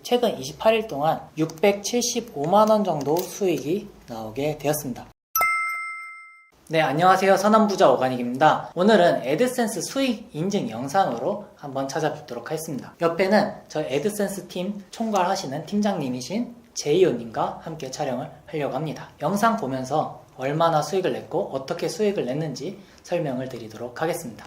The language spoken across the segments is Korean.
최근 28일 동안 675만원 정도 수익이 나오게 되었습니다. 네, 안녕하세요. 선한부자 오가닉입니다. 오늘은 애드센스 수익 인증 영상으로 한번 찾아뵙도록 하겠습니다. 옆에는 저희 애드센스 팀 총괄하시는 팀장님이신 제이오님과 함께 촬영을 하려고 합니다. 영상 보면서 얼마나 수익을 냈고 어떻게 수익을 냈는지 설명을 드리도록 하겠습니다.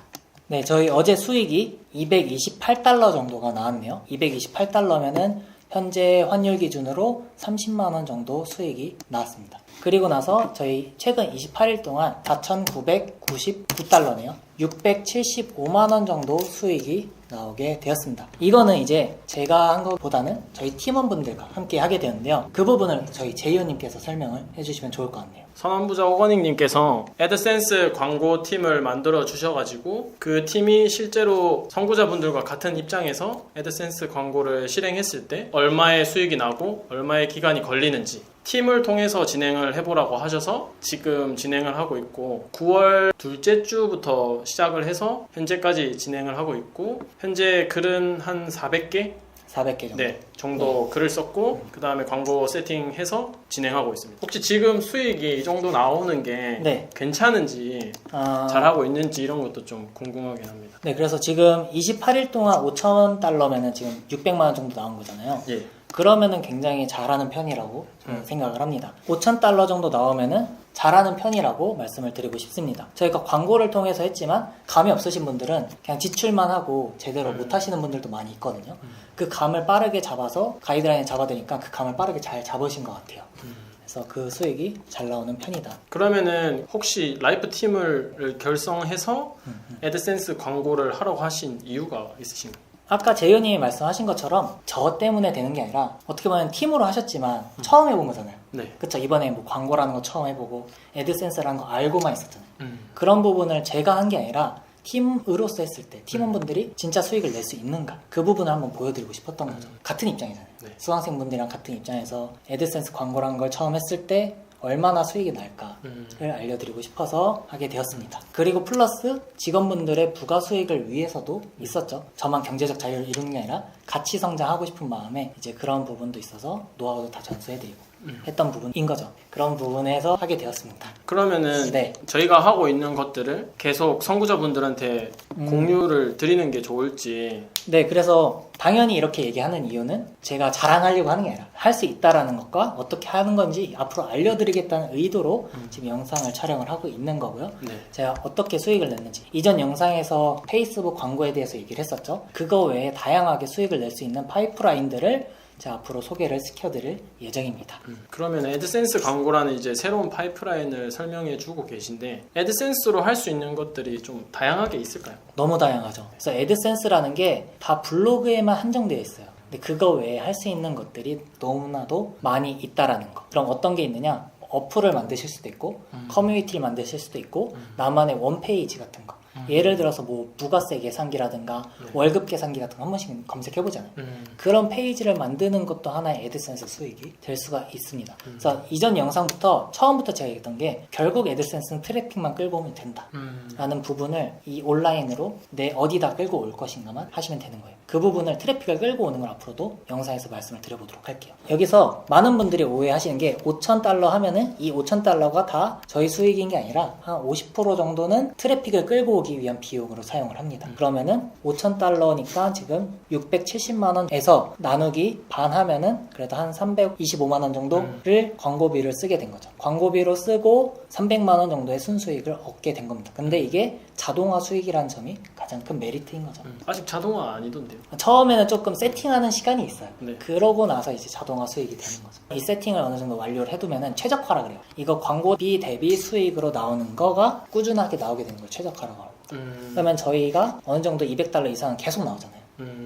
네, 저희 어제 수익이 228달러 정도가 나왔네요. 228달러면은 현재 환율 기준으로 30만원 정도 수익이 나왔습니다. 그리고 나서 저희 최근 28일 동안 4,999달러네요. 675만원 정도 수익이 나오게 되었습니다. 이거는 이제 제가 한 것보다는 저희 팀원분들과 함께 하게 되었는데요. 그 부분을 저희 제이오님께서 설명을 해주시면 좋을 것 같네요. 선한부자 오거닉님께서 애드센스 광고 팀을 만들어 주셔가지고 그 팀이 실제로 선구자분들과 같은 입장에서 애드센스 광고를 실행했을 때 얼마의 수익이 나고 얼마의 기간이 걸리는지 팀을 통해서 진행을 해보라고 하셔서 지금 진행을 하고 있고 9월 둘째 주부터 시작을 해서 현재까지 진행을 하고 있고 현재 글은 한 400개? 400개 정도. 네, 정도 글을 썼고 그 다음에 광고 세팅해서 진행하고 있습니다. 혹시 지금 수익이 이 정도 나오는 게 괜찮은지 잘하고 있는지 이런 것도 좀 궁금하긴 합니다. 네, 그래서 지금 28일 동안 5,000달러면은 지금 600만원 정도 나온 거잖아요. 예. 그러면은 굉장히 잘하는 편이라고 저는 생각을 합니다. 5,000달러 정도 나오면은 잘하는 편이라고 말씀을 드리고 싶습니다. 저희가 광고를 통해서 했지만 감이 없으신 분들은 그냥 지출만 하고 제대로 못 하시는 분들도 많이 있거든요. 그 감을 빠르게 잡아서 가이드라인을 잡아드니까 그 감을 빠르게 잘 잡으신 것 같아요. 그래서 그 수익이 잘 나오는 편이다. 그러면은 혹시 라이프 팀을 결성해서 애드센스 광고를 하라고 하신 이유가 있으신가요? 아까 재현님이 말씀하신 것처럼 저 때문에 되는 게 아니라 어떻게 보면 팀으로 하셨지만 처음 해본 거잖아요. 네. 그쵸? 이번에 뭐 광고라는 거 처음 해보고 애드센스라는 거 알고만 있었잖아요. 그런 부분을 제가 한 게 아니라 팀으로서 했을 때 팀원분들이 진짜 수익을 낼 수 있는가 그 부분을 한번 보여드리고 싶었던 거죠. 같은 입장이잖아요. 네. 수강생분들이랑 같은 입장에서 애드센스 광고라는 걸 처음 했을 때 얼마나 수익이 날까를 알려드리고 싶어서 하게 되었습니다. 그리고 플러스 직원분들의 부가 수익을 위해서도 있었죠. 저만 경제적 자유를 이루는 게 아니라 같이 성장하고 싶은 마음에 이제 그런 부분도 있어서 노하우도 다 전수해드리고 했던 부분인 거죠. 그런 부분에서 하게 되었습니다. 그러면은 네. 저희가 하고 있는 것들을 계속 선구자분들한테 공유를 드리는 게 좋을지. 네, 그래서 당연히 이렇게 얘기하는 이유는 제가 자랑하려고 하는 게 아니라 할 수 있다라는 것과 어떻게 하는 건지 앞으로 알려드리겠다는 의도로 지금 영상을 촬영을 하고 있는 거고요. 네. 제가 어떻게 수익을 냈는지 이전 영상에서 페이스북 광고에 대해서 얘기를 했었죠. 그거 외에 다양하게 수익을 낼 수 있는 파이프라인들을 제가 앞으로 소개를 시켜드릴 예정입니다. 그러면 애드센스 광고라는 이제 새로운 파이프라인을 설명해 주고 계신데 애드센스로 할 수 있는 것들이 좀 다양하게 있을까요? 너무 다양하죠. 그래서 애드센스라는 게 다 블로그에만 한정되어 있어요. 근데 그거 외에 할 수 있는 것들이 너무나도 많이 있다라는 거. 그럼 어떤 게 있느냐? 어플을 만드실 수도 있고 커뮤니티를 만드실 수도 있고 나만의 원페이지 같은 거. 예를 들어서 뭐 부가세 계산기라든가 월급 계산기 같은 거 한 번씩 검색해보잖아요. 그런 페이지를 만드는 것도 하나의 애드센스 수익이 될 수가 있습니다. 그래서 이전 영상부터 처음부터 제가 얘기했던 게 결국 애드센스는 트래픽만 끌고 오면 된다 라는 부분을 이 온라인으로 내 어디다 끌고 올 것인가만 하시면 되는 거예요. 그 부분을 트래픽을 끌고 오는 걸 앞으로도 영상에서 말씀을 드려보도록 할게요. 여기서 많은 분들이 오해하시는 게 5,000달러 하면은 이 5,000달러가 다 저희 수익인 게 아니라 한 50% 정도는 트래픽을 끌고 오기 위한 비용으로 사용을 합니다. 그러면은 5,000달러니까 지금 670만원에서 나누기 반 하면은 그래도 한 325만원 정도를 광고비를 쓰게 된 거죠. 광고비로 쓰고 300만원 정도의 순수익을 얻게 된 겁니다. 근데 이게 자동화 수익이라는 점이 가장 큰 메리트인 거죠. 아직 자동화 아니던데요? 처음에는 조금 세팅하는 시간이 있어요. 네. 그러고 나서 이제 자동화 수익이 되는 거죠. 이 세팅을 어느 정도 완료를 해두면은 최적화라 그래요. 이거 광고비 대비 수익으로 나오는 거가 꾸준하게 나오게 되는 걸 최적화라고 합니다. 그러면 저희가 어느 정도 200달러 이상은 계속 나오잖아요.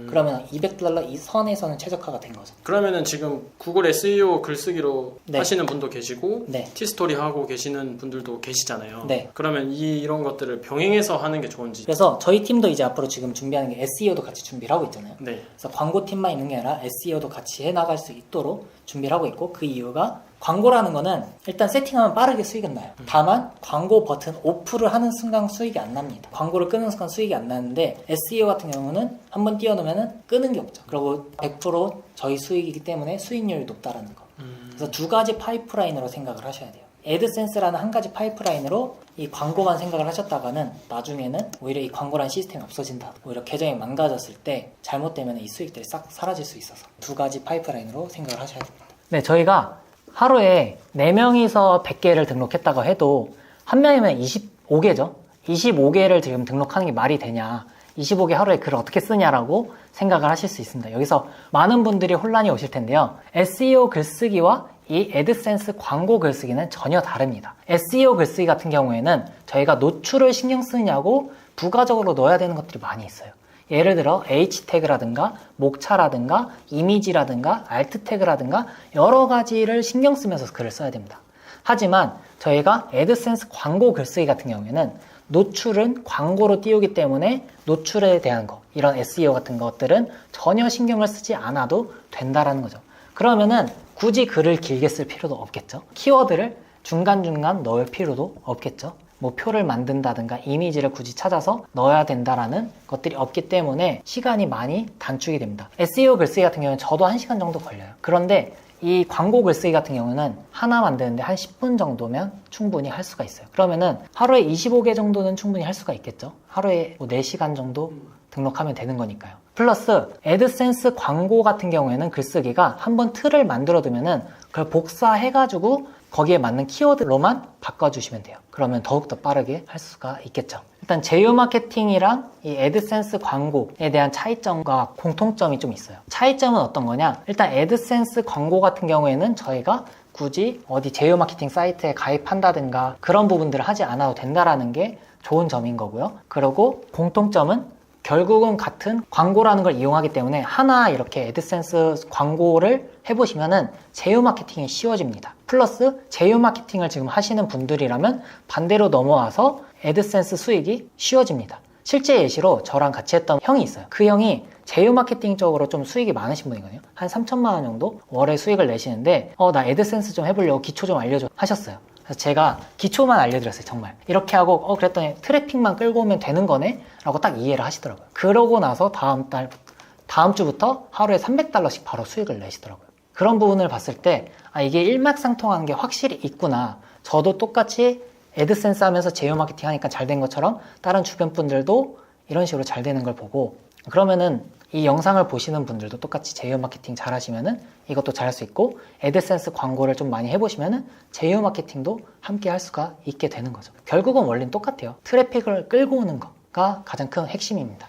그러면 200달러 이 선에서는 최적화가 된 거죠. 그러면은 지금 구글 SEO 글쓰기로 네. 하시는 분도 계시고 네. 티스토리 하고 계시는 분들도 계시잖아요. 네. 그러면 이런 것들을 병행해서 하는 게 좋은지. 그래서 저희 팀도 이제 앞으로 지금 준비하는 게 SEO도 같이 준비를 하고 있잖아요. 네. 그래서 광고팀만 있는 게 아니라 SEO도 같이 해나갈 수 있도록 준비를 하고 있고 그 이유가 광고라는 거는 일단 세팅하면 빠르게 수익은 나요. 다만 광고 버튼 오프를 하는 순간 수익이 안 납니다. 광고를 끄는 순간 수익이 안 나는데 SEO 같은 경우는 한번 띄워놓으면 끄는 게 없죠. 그리고 100% 저희 수익이기 때문에 수익률이 높다라는 거. 그래서 두 가지 파이프라인으로 생각을 하셔야 돼요. 애드센스라는 한 가지 파이프라인으로 이 광고만 생각을 하셨다가는 나중에는 오히려 이 광고라는 시스템이 없어진다. 오히려 계정이 망가졌을 때 잘못되면 이 수익들이 싹 사라질 수 있어서 두 가지 파이프라인으로 생각을 하셔야 됩니다. 네, 저희가 하루에 4명이서 100개를 등록했다고 해도 한 명이면 25개죠. 25개를 지금 등록하는 게 말이 되냐. 25개 하루에 글을 어떻게 쓰냐라고 생각을 하실 수 있습니다. 여기서 많은 분들이 혼란이 오실 텐데요. SEO 글쓰기와 이 애드센스 광고 글쓰기는 전혀 다릅니다. SEO 글쓰기 같은 경우에는 저희가 노출을 신경 쓰느냐고 부가적으로 넣어야 되는 것들이 많이 있어요. 예를 들어 H 태그라든가 목차라든가 이미지라든가 알트 태그라든가 여러 가지를 신경 쓰면서 글을 써야 됩니다. 하지만 저희가 애드센스 광고 글쓰기 같은 경우에는 노출은 광고로 띄우기 때문에 노출에 대한 거, 이런 SEO 같은 것들은 전혀 신경을 쓰지 않아도 된다라는 거죠. 그러면은 굳이 글을 길게 쓸 필요도 없겠죠. 키워드를 중간중간 넣을 필요도 없겠죠. 뭐 표를 만든다든가 이미지를 굳이 찾아서 넣어야 된다라는 것들이 없기 때문에 시간이 많이 단축이 됩니다. SEO 글쓰기 같은 경우는 저도 1시간 정도 걸려요. 그런데 이 광고 글쓰기 같은 경우는 하나 만드는데 한 10분 정도면 충분히 할 수가 있어요. 그러면은 하루에 25개 정도는 충분히 할 수가 있겠죠. 하루에 뭐 4시간 정도 등록하면 되는 거니까요. 플러스 애드센스 광고 같은 경우에는 글쓰기가 한번 틀을 만들어 두면은 그걸 복사해가지고 거기에 맞는 키워드로만 바꿔주시면 돼요. 그러면 더욱더 빠르게 할 수가 있겠죠. 일단 제휴 마케팅이랑 이 애드센스 광고에 대한 차이점과 공통점이 좀 있어요. 차이점은 어떤 거냐? 일단 애드센스 광고 같은 경우에는 저희가 굳이 어디 제휴 마케팅 사이트에 가입한다든가 그런 부분들을 하지 않아도 된다라는 게 좋은 점인 거고요. 그리고 공통점은 결국은 같은 광고라는 걸 이용하기 때문에 하나 이렇게 애드센스 광고를 해보시면은 제휴 마케팅이 쉬워집니다. 플러스 제휴 마케팅을 지금 하시는 분들이라면 반대로 넘어와서 애드센스 수익이 쉬워집니다. 실제 예시로 저랑 같이 했던 형이 있어요. 그 형이 제휴 마케팅 쪽으로 좀 수익이 많으신 분이거든요. 한 3천만 원 정도 월에 수익을 내시는데 나 애드센스 좀 해보려고 기초 좀 알려줘 하셨어요. 그래서 제가 기초만 알려드렸어요. 정말 이렇게 하고 그랬더니 트래픽만 끌고 오면 되는 거네 라고 딱 이해를 하시더라고요. 그러고 나서 다음 주부터 하루에 $300씩 바로 수익을 내시더라고요. 그런 부분을 봤을 때 이게 일맥상통하는 게 확실히 있구나. 저도 똑같이 애드센스 하면서 제휴 마케팅 하니까 잘 된 것처럼 다른 주변 분들도 이런 식으로 잘 되는 걸 보고, 그러면은 이 영상을 보시는 분들도 똑같이 제휴 마케팅 잘 하시면은 이것도 잘 할 수 있고, 애드센스 광고를 좀 많이 해보시면은 제휴 마케팅도 함께 할 수가 있게 되는 거죠. 결국은 원리는 똑같아요. 트래픽을 끌고 오는 거가 가장 큰 핵심입니다.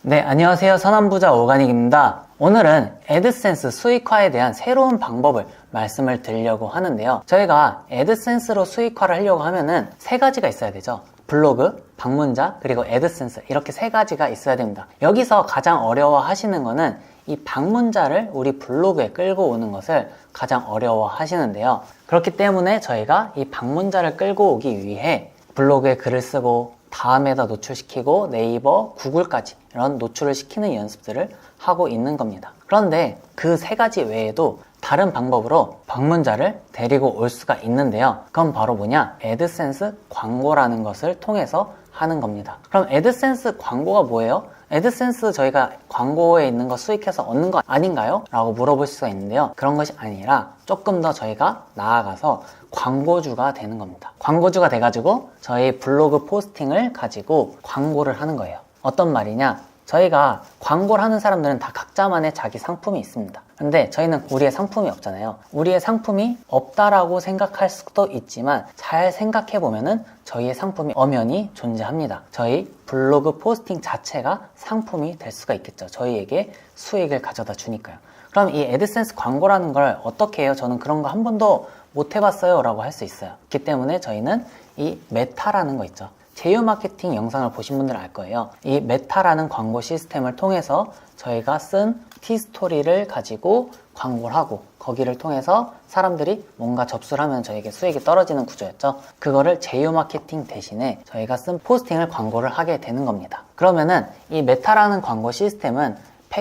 네, 안녕하세요. 선한부자 오가닉입니다. 오늘은 애드센스 수익화에 대한 새로운 방법을 말씀을 드리려고 하는데요. 저희가 애드센스로 수익화를 하려고 하면은 세 가지가 있어야 되죠. 블로그, 방문자, 그리고 애드센스, 이렇게 세 가지가 있어야 됩니다. 여기서 가장 어려워 하시는 거는 이 방문자를 우리 블로그에 끌고 오는 것을 가장 어려워 하시는데요. 그렇기 때문에 저희가 이 방문자를 끌고 오기 위해 블로그에 글을 쓰고 다음에다 노출시키고 네이버, 구글까지 이런 노출을 시키는 연습들을 하고 있는 겁니다. 그런데 그 세 가지 외에도 다른 방법으로 방문자를 데리고 올 수가 있는데요. 그건 바로 뭐냐? 애드센스 광고라는 것을 통해서 하는 겁니다. 그럼 애드센스 광고가 뭐예요? 애드센스 저희가 광고에 있는 거 수익해서 얻는 거 아닌가요? 라고 물어볼 수가 있는데요. 그런 것이 아니라 조금 더 저희가 나아가서 광고주가 되는 겁니다. 광고주가 돼가지고 저희 블로그 포스팅을 가지고 광고를 하는 거예요. 어떤 말이냐? 저희가 광고를 하는 사람들은 다 각자만의 자기 상품이 있습니다. 근데 저희는 우리의 상품이 없잖아요. 우리의 상품이 없다라고 생각할 수도 있지만 잘 생각해보면은 저희의 상품이 엄연히 존재합니다. 저희 블로그 포스팅 자체가 상품이 될 수가 있겠죠. 저희에게 수익을 가져다 주니까요. 그럼 이 애드센스 광고라는 걸 어떻게 해요? 저는 그런 거 한 번도 못 해봤어요 라고 할 수 있어요. 그렇기 때문에 저희는 이 메타라는 거 있죠. 제휴 마케팅 영상을 보신 분들은 알 거예요. 이 메타라는 광고 시스템을 통해서 저희가 쓴 티스토리를 가지고 광고를 하고 거기를 통해서 사람들이 뭔가 접수를 하면 저에게 수익이 떨어지는 구조였죠. 그거를 제휴 마케팅 대신에 저희가 쓴 포스팅을 광고를 하게 되는 겁니다. 그러면은 이 메타라는 광고 시스템은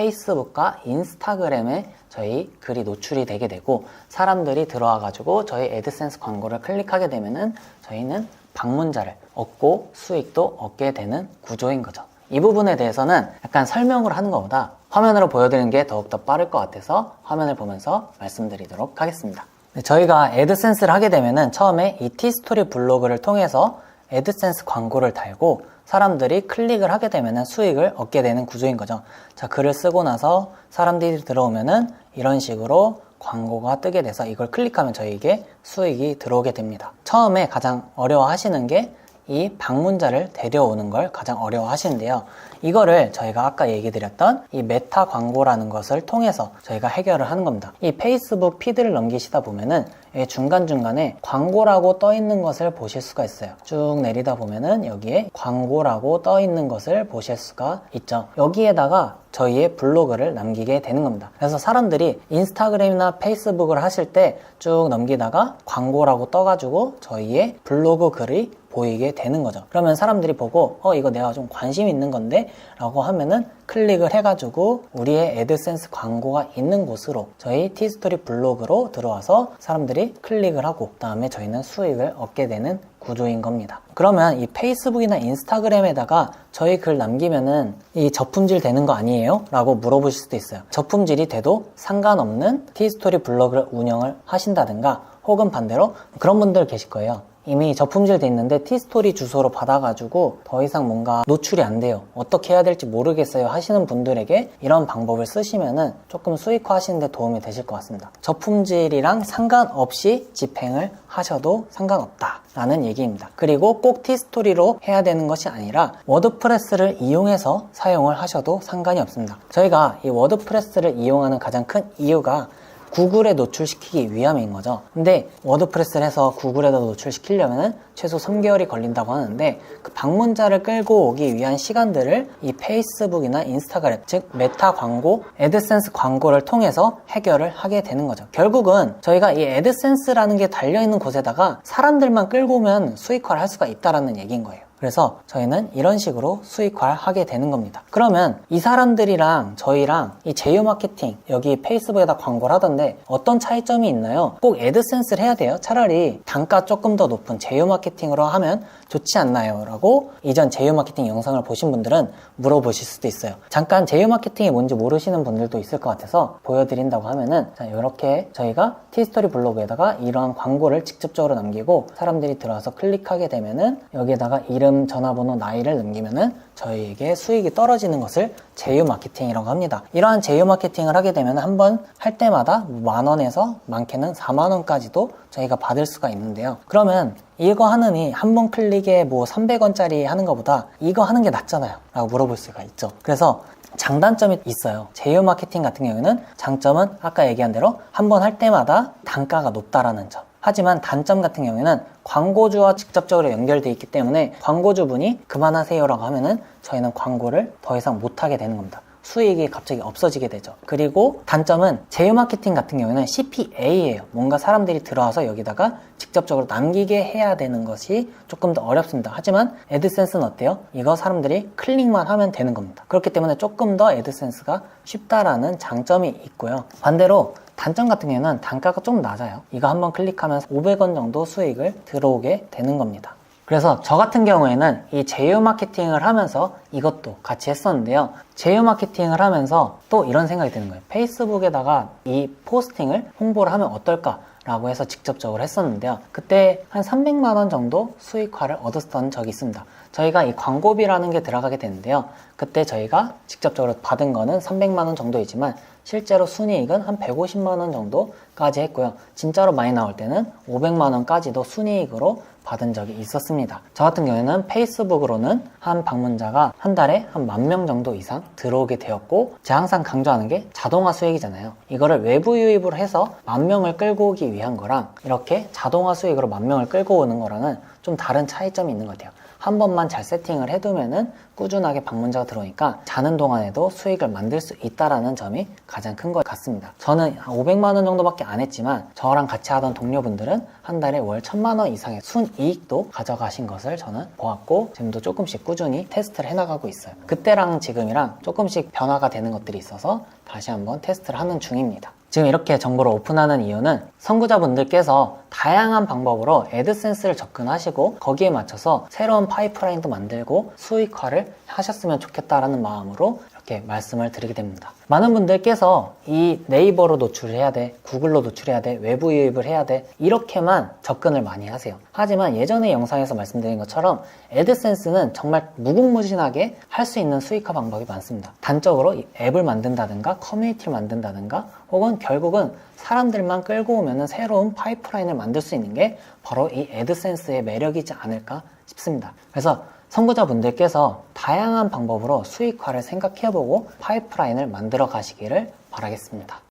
페이스북과 인스타그램에 저희 글이 노출이 되게 되고 사람들이 들어와 가지고 저희 애드센스 광고를 클릭하게 되면은 저희는 방문자를 얻고 수익도 얻게 되는 구조인 거죠. 이 부분에 대해서는 약간 설명을 하는 것보다 화면으로 보여드리는 게 더욱더 빠를 것 같아서 화면을 보면서 말씀드리도록 하겠습니다. 저희가 애드센스를 하게 되면은 처음에 이 티스토리 블로그를 통해서 애드센스 광고를 달고 사람들이 클릭을 하게 되면은 수익을 얻게 되는 구조인 거죠. 자, 글을 쓰고 나서 사람들이 들어오면은 이런 식으로 광고가 뜨게 돼서 이걸 클릭하면 저희에게 수익이 들어오게 됩니다. 처음에 가장 어려워 하시는 게 이 방문자를 데려오는 걸 가장 어려워 하시는데요. 이거를 저희가 아까 얘기 드렸던 이 메타 광고라는 것을 통해서 저희가 해결을 하는 겁니다. 이 페이스북 피드를 넘기시다 보면은 중간중간에 광고라고 떠 있는 것을 보실 수가 있어요. 쭉 내리다 보면은 여기에 광고라고 떠 있는 것을 보실 수가 있죠. 여기에다가 저희의 블로그를 남기게 되는 겁니다. 그래서 사람들이 인스타그램이나 페이스북을 하실 때 쭉 넘기다가 광고라고 떠가지고 저희의 블로그 글이 보이게 되는 거죠. 그러면 사람들이 보고 이거 내가 좀 관심 있는 건데 라고 하면은 클릭을 해가지고 우리의 애드센스 광고가 있는 곳으로 저희 티스토리 블로그로 들어와서 사람들이 클릭을 하고 그 다음에 저희는 수익을 얻게 되는 구조인 겁니다. 그러면 이 페이스북이나 인스타그램에다가 저희 글 남기면은 이 저품질 되는 거 아니에요? 라고 물어보실 수도 있어요. 저품질이 돼도 상관없는 티스토리 블로그를 운영을 하신다든가 혹은 반대로 그런 분들 계실 거예요. 이미 저품질 돼 있는데 티스토리 주소로 받아가지고 더 이상 뭔가 노출이 안 돼요. 어떻게 해야 될지 모르겠어요 하시는 분들에게 이런 방법을 쓰시면은 조금 수익화 하시는데 도움이 되실 것 같습니다. 저품질이랑 상관없이 집행을 하셔도 상관없다 라는 얘기입니다. 그리고 꼭 티스토리로 해야 되는 것이 아니라 워드프레스를 이용해서 사용을 하셔도 상관이 없습니다. 저희가 이 워드프레스를 이용하는 가장 큰 이유가 구글에 노출시키기 위함인 거죠. 근데 워드프레스를 해서 구글에다 노출시키려면 최소 3개월이 걸린다고 하는데 그 방문자를 끌고 오기 위한 시간들을 이 페이스북이나 인스타그램, 즉 메타 광고, 애드센스 광고를 통해서 해결을 하게 되는 거죠. 결국은 저희가 이 애드센스라는 게 달려있는 곳에다가 사람들만 끌고 오면 수익화를 할 수가 있다는 얘기인 거예요. 그래서 저희는 이런 식으로 수익화를 하게 되는 겁니다. 그러면 이 사람들이랑 저희랑 이 제휴 마케팅, 여기 페이스북에다 광고를 하던데 어떤 차이점이 있나요? 꼭 애드센스를 해야 돼요? 차라리 단가 조금 더 높은 제휴 마케팅으로 하면 좋지 않나요? 라고 이전 제휴 마케팅 영상을 보신 분들은 물어보실 수도 있어요. 잠깐 제휴 마케팅이 뭔지 모르시는 분들도 있을 것 같아서 보여드린다고 하면은 자, 이렇게 저희가 티스토리 블로그에다가 이러한 광고를 직접적으로 남기고 사람들이 들어와서 클릭하게 되면은 여기에다가 이름, 전화번호, 나이를 남기면은 저희에게 수익이 떨어지는 것을 제휴 마케팅이라고 합니다. 이러한 제휴 마케팅을 하게 되면 한 번 할 때마다 10,000원에서 많게는 40,000원까지도 저희가 받을 수가 있는데요. 그러면 이거 하느니 한 번 클릭에 뭐 300원짜리 하는 것보다 이거 하는 게 낫잖아요 라고 물어볼 수가 있죠. 그래서 장단점이 있어요. 제휴 마케팅 같은 경우에는 장점은 아까 얘기한 대로 한 번 할 때마다 단가가 높다라는 점. 하지만 단점 같은 경우에는 광고주와 직접적으로 연결되어 있기 때문에 광고주분이 그만하세요라고 하면은 저희는 광고를 더 이상 못하게 되는 겁니다. 수익이 갑자기 없어지게 되죠. 그리고 단점은 제휴 마케팅 같은 경우에는 CPA예요. 뭔가 사람들이 들어와서 여기다가 직접적으로 남기게 해야 되는 것이 조금 더 어렵습니다. 하지만 애드센스는 어때요? 이거 사람들이 클릭만 하면 되는 겁니다. 그렇기 때문에 조금 더 애드센스가 쉽다라는 장점이 있고요. 반대로 단점 같은 경우는 단가가 좀 낮아요. 이거 한번 클릭하면 500원 정도 수익을 들어오게 되는 겁니다. 그래서 저 같은 경우에는 이 제휴 마케팅을 하면서 이것도 같이 했었는데요. 제휴 마케팅을 하면서 또 이런 생각이 드는 거예요. 페이스북에다가 이 포스팅을 홍보를 하면 어떨까? 라고 해서 직접적으로 했었는데요. 그때 한 300만 원 정도 수익화를 얻었던 적이 있습니다. 저희가 이 광고비라는 게 들어가게 되는데요. 그때 저희가 직접적으로 받은 거는 300만 원 정도이지만 실제로 순이익은 한 150만 원 정도까지 했고요. 진짜로 많이 나올 때는 500만 원까지도 순이익으로 받은 적이 있었습니다. 저 같은 경우에는 페이스북으로는 한 방문자가 한 달에 한 10,000명 정도 이상 들어오게 되었고 제가 항상 강조하는 게 자동화 수익이잖아요. 이거를 외부 유입으로 해서 10,000명을 끌고 오기 위한 거랑 이렇게 자동화 수익으로 10,000명을 끌고 오는 거랑은 좀 다른 차이점이 있는 것 같아요. 한 번만 잘 세팅을 해두면은 꾸준하게 방문자가 들어오니까 자는 동안에도 수익을 만들 수 있다라는 점이 가장 큰 것 같습니다. 저는 한 500만 원 정도밖에 안 했지만 저랑 같이 하던 동료분들은 한 달에 월 1000만 원 이상의 순이익도 가져가신 것을 저는 보았고 지금도 조금씩 꾸준히 테스트를 해나가고 있어요. 그때랑 지금이랑 조금씩 변화가 되는 것들이 있어서 다시 한번 테스트를 하는 중입니다. 지금 이렇게 정보를 오픈하는 이유는 선구자분들께서 다양한 방법으로 애드센스를 접근하시고 거기에 맞춰서 새로운 파이프라인도 만들고 수익화를 하셨으면 좋겠다라는 마음으로 이렇게 말씀을 드리게 됩니다. 많은 분들께서 이 네이버로 노출해야 돼, 구글로 노출해야 돼, 외부 유입을 해야 돼 이렇게만 접근을 많이 하세요. 하지만 예전의 영상에서 말씀드린 것처럼 애드센스는 정말 무궁무진하게 할 수 있는 수익화 방법이 많습니다. 단적으로 앱을 만든다든가 커뮤니티를 만든다든가 혹은 결국은 사람들만 끌고 오면 새로운 파이프라인을 만들 수 있는 게 바로 이 애드센스의 매력이지 않을까 싶습니다. 그래서 선구자분들께서 다양한 방법으로 수익화를 생각해보고 파이프라인을 만들어 가시기를 바라겠습니다.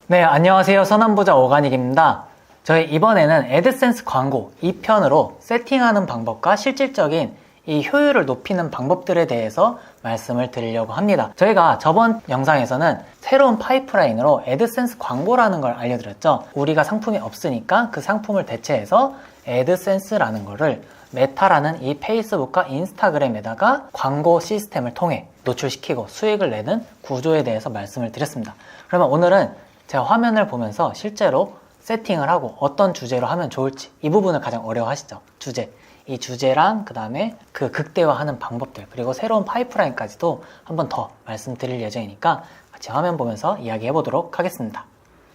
네, 안녕하세요. 선한부자 오가닉입니다. 저희 이번에는 애드센스 광고 2편으로 세팅하는 방법과 실질적인 이 효율을 높이는 방법들에 대해서 말씀을 드리려고 합니다. 저희가 저번 영상에서는 새로운 파이프라인으로 애드센스 광고라는 걸 알려드렸죠. 우리가 상품이 없으니까 그 상품을 대체해서 애드센스라는 거를 메타라는 이 페이스북과 인스타그램에다가 광고 시스템을 통해 노출시키고 수익을 내는 구조에 대해서 말씀을 드렸습니다. 그러면 오늘은 제가 화면을 보면서 실제로 세팅을 하고 어떤 주제로 하면 좋을지 이 부분을 가장 어려워하시죠. 주제. 이 주제랑 그 다음에 그 극대화하는 방법들 그리고 새로운 파이프라인까지도 한 번 더 말씀드릴 예정이니까 같이 화면 보면서 이야기해 보도록 하겠습니다.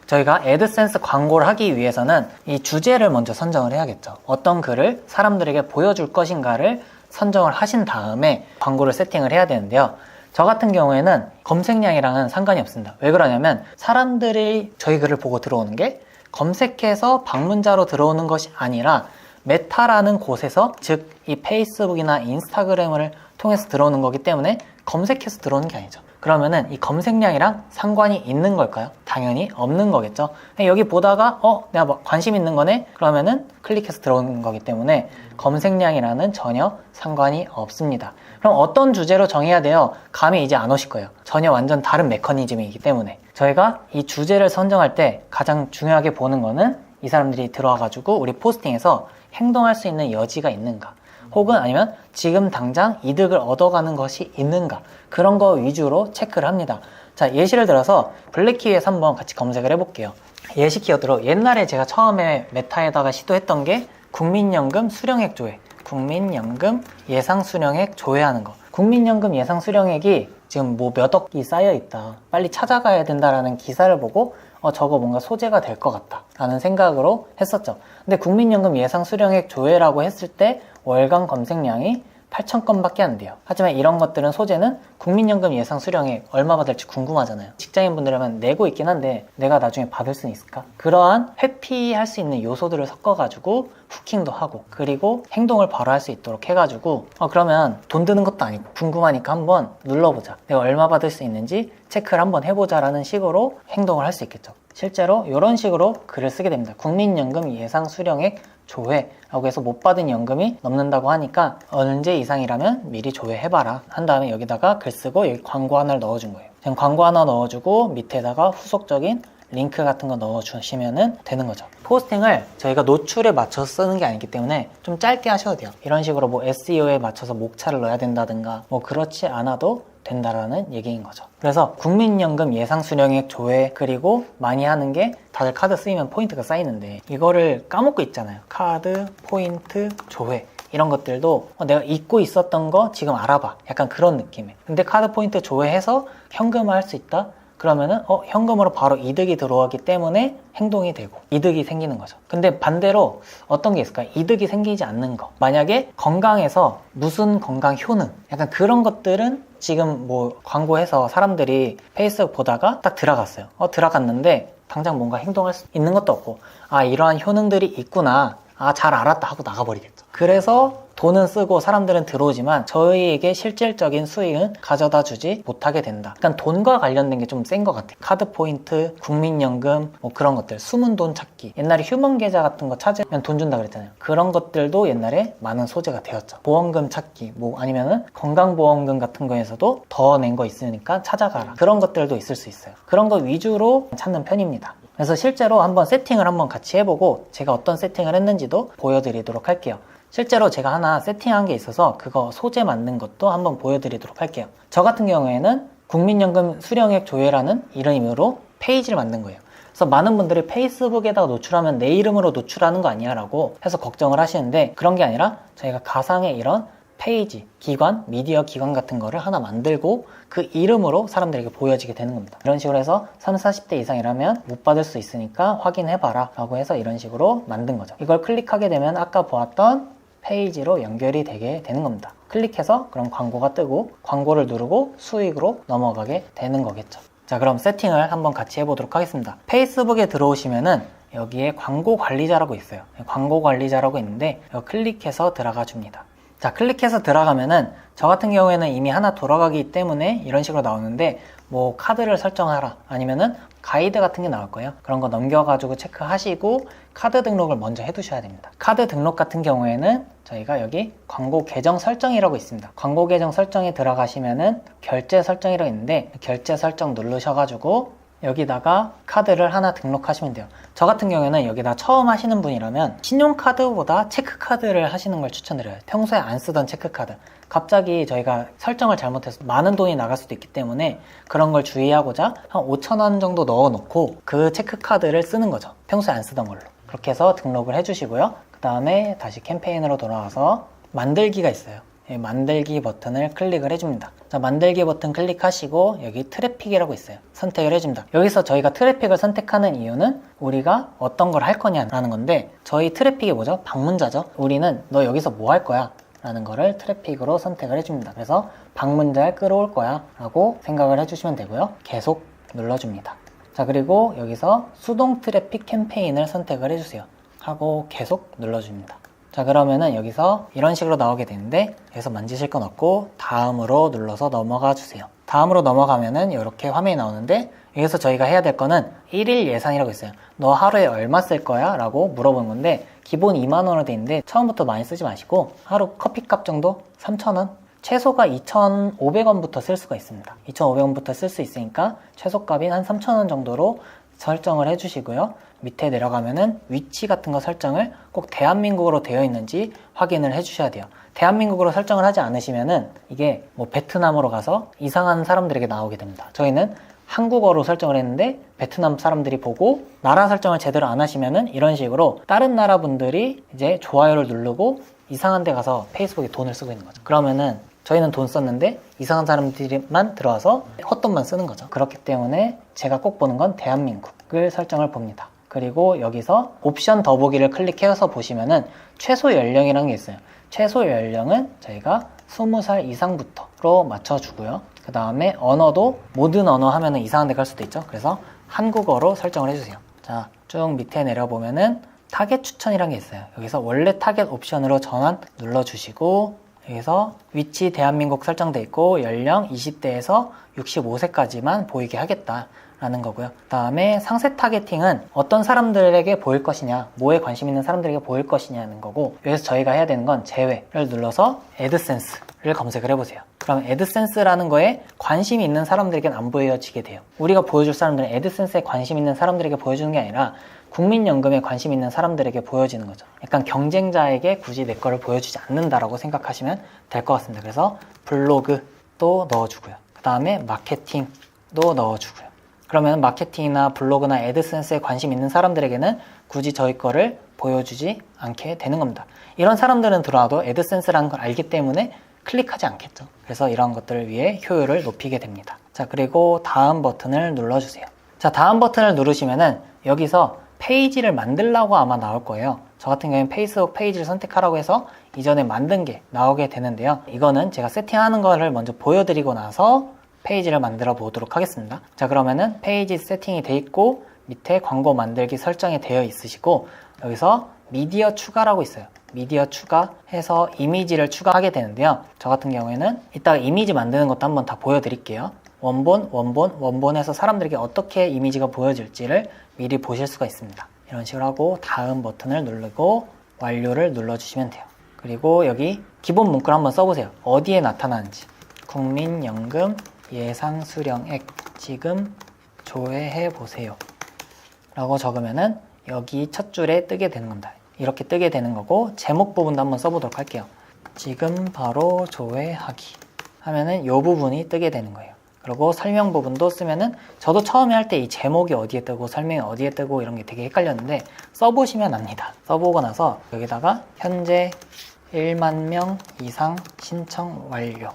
저희가 애드센스 광고를 하기 위해서는 이 주제를 먼저 선정을 해야겠죠. 어떤 글을 사람들에게 보여줄 것인가를 선정을 하신 다음에 광고를 세팅을 해야 되는데요. 저 같은 경우에는 검색량이랑은 상관이 없습니다. 왜 그러냐면 사람들이 저희 글을 보고 들어오는 게 검색해서 방문자로 들어오는 것이 아니라 메타라는 곳에서 즉 이 페이스북이나 인스타그램을 통해서 들어오는 거기 때문에 검색해서 들어오는 게 아니죠. 그러면은 이 검색량이랑 상관이 있는 걸까요? 당연히 없는 거겠죠. 여기 보다가 내가 관심 있는 거네? 그러면은 클릭해서 들어오는 거기 때문에 검색량이랑은 전혀 상관이 없습니다. 그럼 어떤 주제로 정해야 돼요? 감이 이제 안 오실 거예요. 전혀 완전 다른 메커니즘이기 때문에 저희가 이 주제를 선정할 때 가장 중요하게 보는 거는 이 사람들이 들어와가지고 우리 포스팅에서 행동할 수 있는 여지가 있는가 혹은 아니면 지금 당장 이득을 얻어가는 것이 있는가 그런 거 위주로 체크를 합니다. 자, 예시를 들어서 블랙키에서 한번 같이 검색을 해볼게요. 예시 키워드로 옛날에 제가 처음에 메타에다가 시도했던 게 국민연금 수령액 조회, 국민연금 예상 수령액 조회하는 거. 국민연금 예상 수령액이 지금 뭐 몇 억이 쌓여 있다, 빨리 찾아가야 된다라는 기사를 보고 저거 뭔가 소재가 될 것 같다 라는 생각으로 했었죠. 근데 국민연금 예상 수령액 조회라고 했을 때 월간 검색량이 8,000건밖에 안 돼요. 하지만 이런 것들은 소재는 국민연금 예상 수령액 얼마 받을지 궁금하잖아요. 직장인분들이라면 내고 있긴 한데 내가 나중에 받을 수는 있을까? 그러한 회피할 수 있는 요소들을 섞어가지고 후킹도 하고 그리고 행동을 바로 할 수 있도록 해가지고 그러면 돈 드는 것도 아니고 궁금하니까 한번 눌러보자. 내가 얼마 받을 수 있는지 체크를 한번 해보자 라는 식으로 행동을 할 수 있겠죠. 실제로 이런 식으로 글을 쓰게 됩니다. 국민연금 예상 수령액 조회라고 해서 못 받은 연금이 넘는다고 하니까 언제 이상이라면 미리 조회해봐라 한 다음에 여기다가 글 쓰고 여기 광고 하나를 넣어준 거예요. 그냥 광고 하나 넣어주고 밑에다가 후속적인 링크 같은 거 넣어주시면 되는 거죠. 포스팅을 저희가 노출에 맞춰서 쓰는 게 아니기 때문에 좀 짧게 하셔도 돼요. 이런 식으로 뭐 SEO에 맞춰서 목차를 넣어야 된다든가 뭐 그렇지 않아도 된다라는 얘기인 거죠. 그래서 국민연금 예상 수령액 조회 그리고 많이 하는 게 다들 카드 쓰이면 포인트가 쌓이는데 이거를 까먹고 있잖아요. 카드 포인트 조회 이런 것들도 내가 잊고 있었던 거 지금 알아봐 약간 그런 느낌이에요. 근데 카드 포인트 조회해서 현금화할 수 있다? 그러면은 현금으로 바로 이득이 들어오기 때문에 행동이 되고 이득이 생기는 거죠. 근데 반대로 어떤 게 있을까요? 이득이 생기지 않는 거. 만약에 건강에서 무슨 건강 효능 약간 그런 것들은 지금 뭐 광고해서 사람들이 페이스북 보다가 딱 들어갔어요. 들어갔는데 당장 뭔가 행동할 수 있는 것도 없고 이러한 효능들이 있구나 잘 알았다 하고 나가버리겠죠. 그래서 돈은 쓰고 사람들은 들어오지만 저희에게 실질적인 수익은 가져다 주지 못하게 된다. 그러니까 돈과 관련된 게 좀 센 것 같아요. 카드 포인트, 국민연금, 뭐 그런 것들, 숨은 돈 찾기. 옛날에 휴먼 계좌 같은 거 찾으면 돈 준다 그랬잖아요. 그런 것들도 옛날에 많은 소재가 되었죠. 보험금 찾기, 뭐 아니면은 건강보험금 같은 거에서도 더 낸 거 있으니까 찾아가라. 그런 것들도 있을 수 있어요. 그런 거 위주로 찾는 편입니다. 그래서 실제로 한번 세팅을 한번 같이 해보고 제가 어떤 세팅을 했는지도 보여드리도록 할게요. 실제로 제가 하나 세팅한 게 있어서 그거 소재 만든 것도 한번 보여드리도록 할게요. 저 같은 경우에는 국민연금 수령액 조회라는 이름으로 페이지를 만든 거예요. 그래서 많은 분들이 페이스북에다가 노출하면 내 이름으로 노출하는 거 아니야 라고 해서 걱정을 하시는데 그런 게 아니라 저희가 가상의 이런 페이지, 기관, 미디어 기관 같은 거를 하나 만들고 그 이름으로 사람들에게 보여지게 되는 겁니다. 이런 식으로 해서 30, 40대 이상이라면 못 받을 수 있으니까 확인해봐라 라고 해서 이런 식으로 만든 거죠. 이걸 클릭하게 되면 아까 보았던 페이지로 연결이 되게 되는 겁니다. 클릭해서 그럼 광고가 뜨고 광고를 누르고 수익으로 넘어가게 되는 거겠죠. 자, 그럼 세팅을 한번 같이 해보도록 하겠습니다. 페이스북에 들어오시면은 여기에 광고 관리자라고 있어요. 광고 관리자라고 있는데 이거 클릭해서 들어가 줍니다. 자, 클릭해서 들어가면은 저 같은 경우에는 이미 하나 돌아가기 때문에 이런 식으로 나오는데 뭐 카드를 설정하라 아니면은 가이드 같은 게 나올 거예요. 그런 거 넘겨가지고 체크하시고 카드 등록을 먼저 해두셔야 됩니다. 카드 등록 같은 경우에는 저희가 여기 광고 계정 설정이라고 있습니다. 광고 계정 설정에 들어가시면은 결제 설정이라고 있는데 결제 설정 누르셔가지고 여기다가 카드를 하나 등록하시면 돼요. 저 같은 경우에는 여기다 처음 하시는 분이라면 신용카드보다 체크카드를 하시는 걸 추천드려요. 평소에 안 쓰던 체크카드. 갑자기 저희가 설정을 잘못해서 많은 돈이 나갈 수도 있기 때문에 그런 걸 주의하고자 한 5,000원 정도 넣어놓고 그 체크카드를 쓰는 거죠. 평소에 안 쓰던 걸로. 그렇게 해서 등록을 해주시고요. 그 다음에 다시 캠페인으로 돌아와서 만들기가 있어요. 만들기 버튼을 클릭을 해줍니다. 자, 만들기 버튼 클릭하시고 여기 트래픽이라고 있어요. 선택을 해줍니다. 여기서 저희가 트래픽을 선택하는 이유는 우리가 어떤 걸 할 거냐라는 건데 저희 트래픽이 뭐죠? 방문자죠. 우리는 너 여기서 뭐 할 거야? 라는 거를 트래픽으로 선택을 해줍니다. 그래서 방문자를 끌어올 거야 라고 생각을 해주시면 되고요. 계속 눌러줍니다. 자, 그리고 여기서 수동 트래픽 캠페인을 선택을 해주세요. 하고 계속 눌러줍니다. 자, 그러면은 여기서 이런 식으로 나오게 되는데 여기서 만지실 건 없고 다음으로 눌러서 넘어가 주세요. 다음으로 넘어가면은 이렇게 화면이 나오는데 여기서 저희가 해야 될 거는 1일 예산이라고 있어요. 너 하루에 얼마 쓸 거야? 라고 물어보는 건데 기본 2만 원으로 돼 있는데 처음부터 많이 쓰지 마시고 하루 커피값 정도 3,000원? 최소가 2,500원부터 쓸 수가 있습니다. 2,500원부터 쓸 수 있으니까 최소값인 한 3,000원 정도로 설정을 해주시고요. 밑에 내려가면은 위치 같은 거 설정을 꼭 대한민국으로 되어 있는지 확인을 해주셔야 돼요. 대한민국으로 설정을 하지 않으시면은 이게 뭐 베트남으로 가서 이상한 사람들에게 나오게 됩니다. 저희는 한국어로 설정을 했는데 베트남 사람들이 보고 나라 설정을 제대로 안 하시면은 이런 식으로 다른 나라 분들이 이제 좋아요를 누르고 이상한 데 가서 페이스북에 돈을 쓰고 있는 거죠. 그러면은 저희는 돈 썼는데 이상한 사람들만 들어와서 헛돈만 쓰는 거죠. 그렇기 때문에 제가 꼭 보는 건 대한민국을 설정을 봅니다. 그리고 여기서 옵션 더보기를 클릭해서 보시면은 최소 연령이라는 게 있어요. 최소 연령은 저희가 20살 이상부터로 맞춰주고요. 그 다음에 언어도 모든 언어 하면은 이상한 데 갈 수도 있죠. 그래서 한국어로 설정을 해주세요. 자, 쭉 밑에 내려보면은 타겟 추천이라는 게 있어요. 여기서 원래 타겟 옵션으로 전환 눌러주시고 여기서 위치 대한민국 설정돼 있고 연령 20대에서 65세까지만 보이게 하겠다 라는 거고요. 그 다음에 상세 타겟팅은 어떤 사람들에게 보일 것이냐, 뭐에 관심 있는 사람들에게 보일 것이냐는 거고 여기서 저희가 해야 되는 건 제외를 눌러서 애드센스를 검색을 해보세요. 그럼 애드센스라는 거에 관심이 있는 사람들에게는 안 보여지게 돼요. 우리가 보여줄 사람들은 애드센스에 관심 있는 사람들에게 보여주는 게 아니라 국민연금에 관심 있는 사람들에게 보여지는 거죠. 약간 경쟁자에게 굳이 내 거를 보여주지 않는다라고 생각하시면 될 것 같습니다. 그래서 블로그도 넣어주고요. 그 다음에 마케팅도 넣어주고요. 그러면 마케팅이나 블로그나 애드센스에 관심 있는 사람들에게는 굳이 저희 거를 보여주지 않게 되는 겁니다. 이런 사람들은 들어와도 애드센스라는 걸 알기 때문에 클릭하지 않겠죠. 그래서 이런 것들을 위해 효율을 높이게 됩니다. 자, 그리고 다음 버튼을 눌러주세요. 자, 다음 버튼을 누르시면은 여기서 페이지를 만들라고 아마 나올 거예요. 저 같은 경우에는 페이스북 페이지를 선택하라고 해서 이전에 만든 게 나오게 되는데요. 이거는 제가 세팅하는 거를 먼저 보여드리고 나서 페이지를 만들어 보도록 하겠습니다. 자, 그러면은 페이지 세팅이 돼 있고 밑에 광고 만들기 설정이 되어 있으시고 여기서 미디어 추가라고 있어요. 미디어 추가해서 이미지를 추가하게 되는데요. 저 같은 경우에는 이따가 이미지 만드는 것도 한번 다 보여드릴게요. 원본에서 사람들에게 어떻게 이미지가 보여질지를 미리 보실 수가 있습니다. 이런 식으로 하고 다음 버튼을 누르고 완료를 눌러주시면 돼요. 그리고 여기 기본 문구를 한번 써보세요. 어디에 나타나는지. 국민연금 예상 수령액 지금 조회해보세요 라고 적으면은 여기 첫 줄에 뜨게 되는 겁니다. 이렇게 뜨게 되는 거고, 제목 부분도 한번 써보도록 할게요. 지금 바로 조회하기 하면은 이 부분이 뜨게 되는 거예요. 그리고 설명 부분도 쓰면은, 저도 처음에 할 때 이 제목이 어디에 뜨고 설명이 어디에 뜨고 이런 게 되게 헷갈렸는데 써보시면 압니다. 써보고 나서 여기다가 현재 1만 명 이상 신청 완료.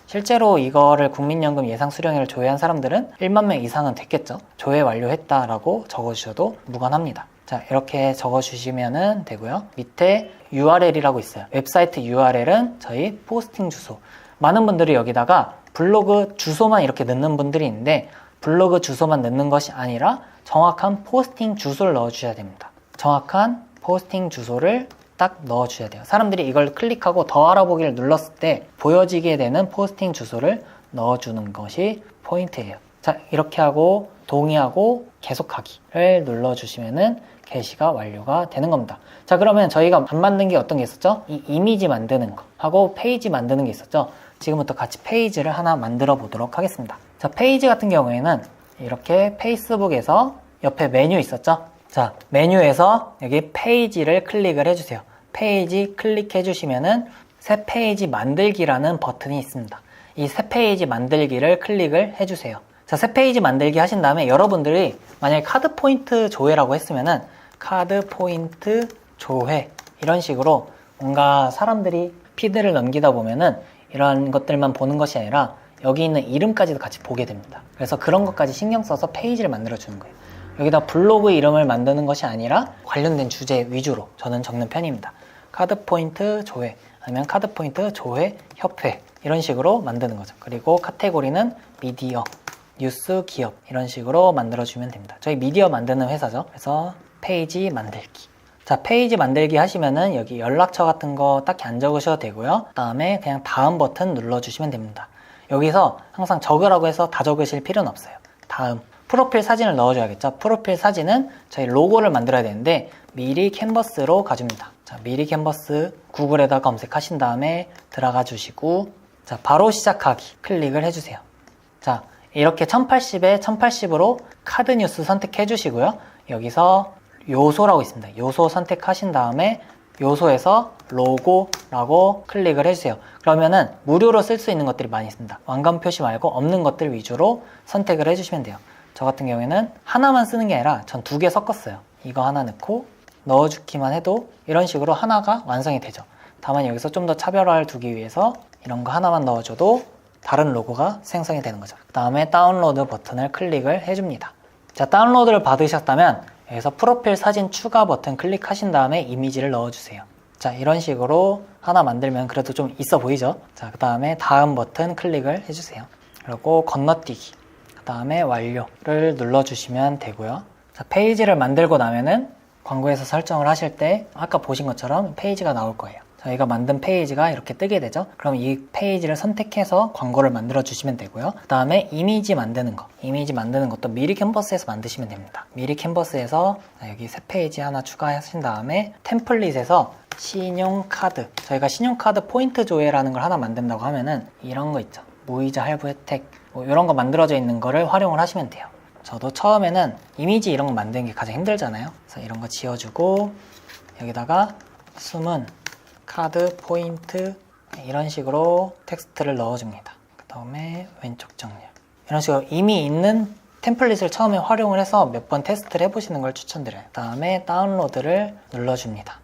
실제로 이거를 국민연금 예상 수령액을 조회한 사람들은 1만 명 이상은 됐겠죠. 조회 완료했다라고 적어주셔도 무관합니다. 자, 이렇게 적어주시면 되고요. 밑에 URL이라고 있어요. 웹사이트 URL은 저희 포스팅 주소. 많은 분들이 여기다가 블로그 주소만 이렇게 넣는 분들이 있는데, 블로그 주소만 넣는 것이 아니라 정확한 포스팅 주소를 넣어주셔야 됩니다. 정확한 포스팅 주소를 딱 넣어주셔야 돼요. 사람들이 이걸 클릭하고 더 알아보기를 눌렀을 때 보여지게 되는 포스팅 주소를 넣어주는 것이 포인트예요. 자, 이렇게 하고 동의하고 계속하기를 눌러주시면은 게시가 완료가 되는 겁니다. 자, 그러면 저희가 안 만든 게 어떤 게 있었죠? 이 이미지 만드는 거 하고 페이지 만드는 게 있었죠? 지금부터 같이 페이지를 하나 만들어 보도록 하겠습니다. 자, 페이지 같은 경우에는 이렇게 페이스북에서 옆에 메뉴 있었죠? 자, 메뉴에서 여기 페이지를 클릭을 해주세요. 페이지 클릭해 주시면은 새 페이지 만들기라는 버튼이 있습니다. 이 새 페이지 만들기를 클릭을 해주세요. 자, 새 페이지 만들기 하신 다음에 여러분들이 만약에 카드 포인트 조회라고 했으면은 카드 포인트 조회 이런 식으로 뭔가 사람들이 피드를 넘기다 보면은 이런 것들만 보는 것이 아니라 여기 있는 이름까지도 같이 보게 됩니다. 그래서 그런 것까지 신경 써서 페이지를 만들어 주는 거예요. 여기다 블로그 이름을 만드는 것이 아니라 관련된 주제 위주로 저는 적는 편입니다. 카드 포인트 조회 아니면 카드 포인트 조회 협회 이런 식으로 만드는 거죠. 그리고 카테고리는 미디어, 뉴스, 기업 이런 식으로 만들어주면 됩니다. 저희 미디어 만드는 회사죠. 그래서 페이지 만들기. 자, 페이지 만들기 하시면은 여기 연락처 같은 거 딱히 안 적으셔도 되고요. 그 다음에 그냥 다음 버튼 눌러주시면 됩니다. 여기서 항상 적으라고 해서 다 적으실 필요는 없어요. 다음. 프로필 사진을 넣어줘야겠죠. 프로필 사진은 저희 로고를 만들어야 되는데 미리 캔버스로 가줍니다. 자, 미리 캔버스 구글에다 검색하신 다음에 들어가 주시고, 자, 바로 시작하기 클릭을 해주세요. 자, 이렇게 1080에 1080으로 카드 뉴스 선택해 주시고요. 여기서 요소라고 있습니다. 요소 선택하신 다음에 요소에서 로고라고 클릭을 해주세요. 그러면은 무료로 쓸 수 있는 것들이 많이 있습니다. 왕관 표시 말고 없는 것들 위주로 선택을 해주시면 돼요. 저 같은 경우에는 하나만 쓰는 게 아니라 전 2개 섞었어요. 이거 하나 넣고 넣어주기만 해도 이런 식으로 하나가 완성이 되죠. 다만 여기서 좀 더 차별화를 두기 위해서 이런 거 하나만 넣어줘도 다른 로고가 생성이 되는 거죠. 그 다음에 다운로드 버튼을 클릭을 해줍니다. 자, 다운로드를 받으셨다면 여기서 프로필 사진 추가 버튼 클릭하신 다음에 이미지를 넣어주세요. 자, 이런 식으로 하나 만들면 그래도 좀 있어 보이죠? 자, 그 다음에 다음 버튼 클릭을 해주세요. 그리고 건너뛰기, 그 다음에 완료를 눌러주시면 되고요. 자, 페이지를 만들고 나면은 광고에서 설정을 하실 때 아까 보신 것처럼 페이지가 나올 거예요. 저희가 만든 페이지가 이렇게 뜨게 되죠. 그럼 이 페이지를 선택해서 광고를 만들어 주시면 되고요. 그 다음에 이미지 만드는 거, 이미지 만드는 것도 미리 캔버스에서 만드시면 됩니다. 미리 캔버스에서 여기 새 페이지 하나 추가하신 다음에 템플릿에서 신용카드, 저희가 신용카드 포인트 조회라는 걸 하나 만든다고 하면은 이런 거 있죠. 무이자 할부 혜택 뭐 이런 거 만들어져 있는 거를 활용을 하시면 돼요. 저도 처음에는 이미지 이런 거 만드는 게 가장 힘들잖아요. 그래서 이런 거 지워주고 여기다가 숨은 카드 포인트 이런 식으로 텍스트를 넣어줍니다. 그 다음에 왼쪽 정렬 이런 식으로 이미 있는 템플릿을 처음에 활용을 해서 몇 번 테스트를 해보시는 걸 추천드려요. 그 다음에 다운로드를 눌러줍니다.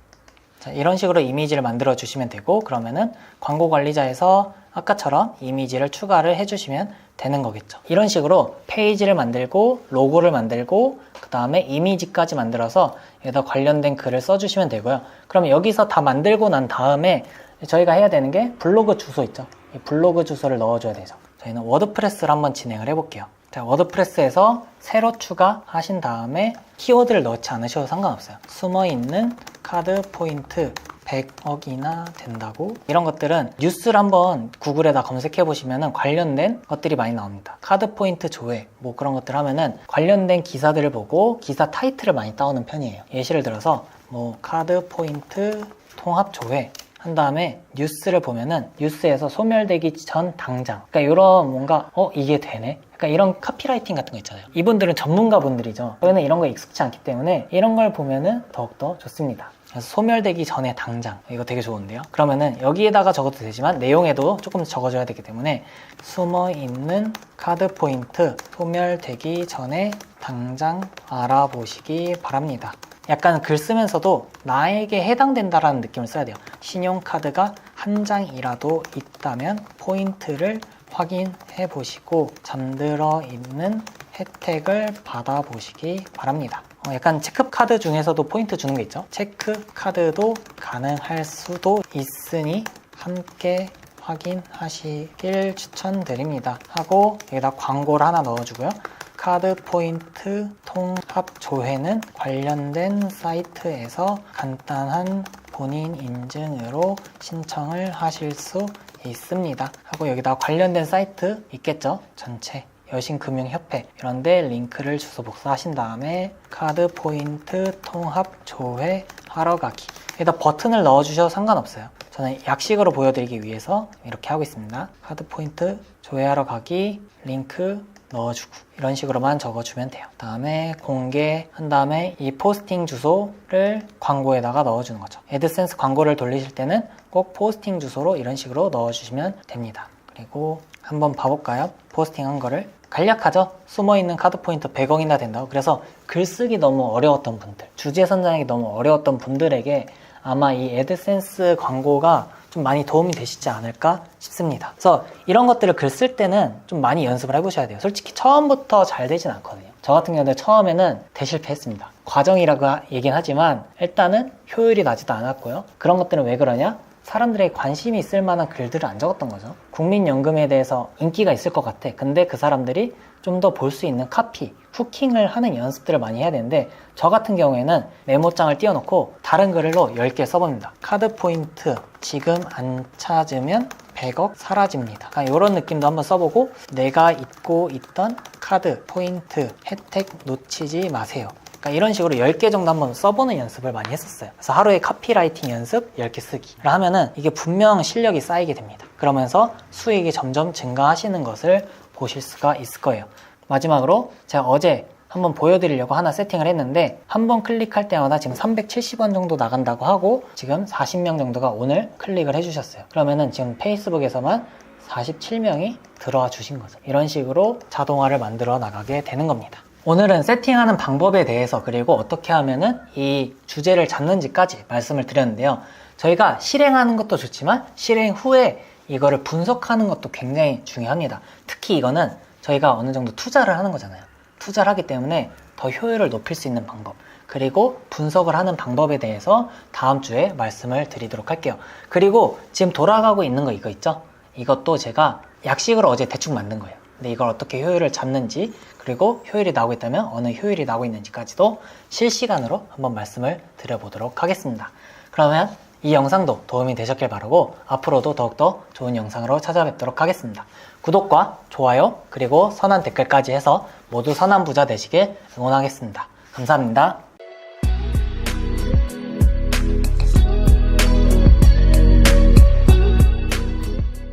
자, 이런 식으로 이미지를 만들어 주시면 되고, 그러면은 광고 관리자에서 아까처럼 이미지를 추가를 해주시면 되는 거겠죠. 이런 식으로 페이지를 만들고 로고를 만들고 그 다음에 이미지까지 만들어서 여기다 관련된 글을 써주시면 되고요. 그럼 여기서 다 만들고 난 다음에 저희가 해야 되는 게 블로그 주소 있죠. 이 블로그 주소를 넣어줘야 되죠. 저희는 워드프레스를 한번 진행을 해볼게요. 자, 워드프레스에서 새로 추가하신 다음에 키워드를 넣지 않으셔도 상관없어요. 숨어있는 카드 포인트 100억이나 된다고. 이런 것들은 뉴스를 한번 구글에다 검색해 보시면 관련된 것들이 많이 나옵니다. 카드 포인트 조회 뭐 그런 것들 하면은 관련된 기사들을 보고 기사 타이틀을 많이 따오는 편이에요. 예시를 들어서 뭐 카드 포인트 통합 조회 한 다음에 뉴스를 보면은 뉴스에서 소멸되기 전 당장, 그러니까 이런 뭔가 이게 되네, 그러니까 이런 카피라이팅 같은 거 있잖아요. 이분들은 전문가 분들이죠. 저희는 이런 거 익숙치 않기 때문에 이런 걸 보면은 더욱더 좋습니다. 그래서 소멸되기 전에 당장, 이거 되게 좋은데요. 그러면은 여기에다가 적어도 되지만 내용에도 조금 적어줘야 되기 때문에 숨어있는 카드 포인트 소멸되기 전에 당장 알아보시기 바랍니다. 약간 글 쓰면서도 나에게 해당된다라는 느낌을 써야 돼요. 신용카드가 한 장이라도 있다면 포인트를 확인해 보시고 잠들어 있는 혜택을 받아보시기 바랍니다. 약간 체크카드 중에서도 포인트 주는 게 있죠. 체크카드도 가능할 수도 있으니 함께 확인하시길 추천드립니다 하고 여기다 광고를 하나 넣어주고요. 카드 포인트 통합 조회는 관련된 사이트에서 간단한 본인 인증으로 신청을 하실 수 있습니다 하고 여기다 관련된 사이트 있겠죠. 전체 여신금융협회 이런데 링크를 주소 복사하신 다음에 카드 포인트 통합 조회 하러 가기, 여기다 버튼을 넣어주셔도 상관없어요. 저는 약식으로 보여드리기 위해서 이렇게 하고 있습니다. 카드 포인트 조회하러 가기 링크 넣어주고 이런 식으로만 적어주면 돼요. 다음에 공개한 다음에 이 포스팅 주소를 광고에다가 넣어주는 거죠. 애드센스 광고를 돌리실 때는 꼭 포스팅 주소로 이런 식으로 넣어주시면 됩니다. 그리고 한번 봐볼까요? 포스팅한 거를. 간략하죠? 숨어있는 카드 포인트 100억이나 된다고. 그래서 글쓰기 너무 어려웠던 분들, 주제 선정하기 너무 어려웠던 분들에게 아마 이 애드센스 광고가 좀 많이 도움이 되시지 않을까 싶습니다. 그래서 이런 것들을 글 쓸 때는 좀 많이 연습을 해보셔야 돼요. 솔직히 처음부터 잘 되진 않거든요. 저 같은 경우는 처음에는 대실패했습니다. 과정이라고 얘기는 하지만 일단은 효율이 나지도 않았고요. 그런 것들은 왜 그러냐? 사람들에게 관심이 있을 만한 글들을 안 적었던 거죠. 국민연금에 대해서 인기가 있을 것 같아. 근데 그 사람들이 좀 더 볼 수 있는 카피, 후킹을 하는 연습들을 많이 해야 되는데 저 같은 경우에는 메모장을 띄워놓고 다른 글로 10개 써봅니다. 카드 포인트 지금 안 찾으면 100억 사라집니다. 이런 느낌도 한번 써보고 내가 잊고 있던 카드 포인트 혜택 놓치지 마세요. 그러니까 이런 식으로 10개 정도 한번 써보는 연습을 많이 했었어요. 그래서 하루에 카피라이팅 연습 10개 쓰기를 하면은 이게 분명 실력이 쌓이게 됩니다. 그러면서 수익이 점점 증가하시는 것을 보실 수가 있을 거예요. 마지막으로 제가 어제 한번 보여드리려고 하나 세팅을 했는데 한번 클릭할 때마다 지금 370원 정도 나간다고 하고 지금 40명 정도가 오늘 클릭을 해주셨어요. 그러면은 지금 페이스북에서만 47명이 들어와 주신 거죠. 이런 식으로 자동화를 만들어 나가게 되는 겁니다. 오늘은 세팅하는 방법에 대해서 그리고 어떻게 하면은 이 주제를 잡는지까지 말씀을 드렸는데요. 저희가 실행하는 것도 좋지만 실행 후에 이거를 분석하는 것도 굉장히 중요합니다. 특히 이거는 저희가 어느 정도 투자를 하는 거잖아요. 투자를 하기 때문에 더 효율을 높일 수 있는 방법 그리고 분석을 하는 방법에 대해서 다음 주에 말씀을 드리도록 할게요. 그리고 지금 돌아가고 있는 거 이거 있죠? 이것도 제가 약식으로 어제 대충 만든 거예요. 근데 이걸 어떻게 효율을 잡는지 그리고 효율이 나오고 있다면 어느 효율이 나오고 있는지까지도 실시간으로 한번 말씀을 드려보도록 하겠습니다. 그러면 이 영상도 도움이 되셨길 바라고 앞으로도 더욱더 좋은 영상으로 찾아뵙도록 하겠습니다. 구독과 좋아요 그리고 선한 댓글까지 해서 모두 선한 부자 되시길 응원하겠습니다. 감사합니다.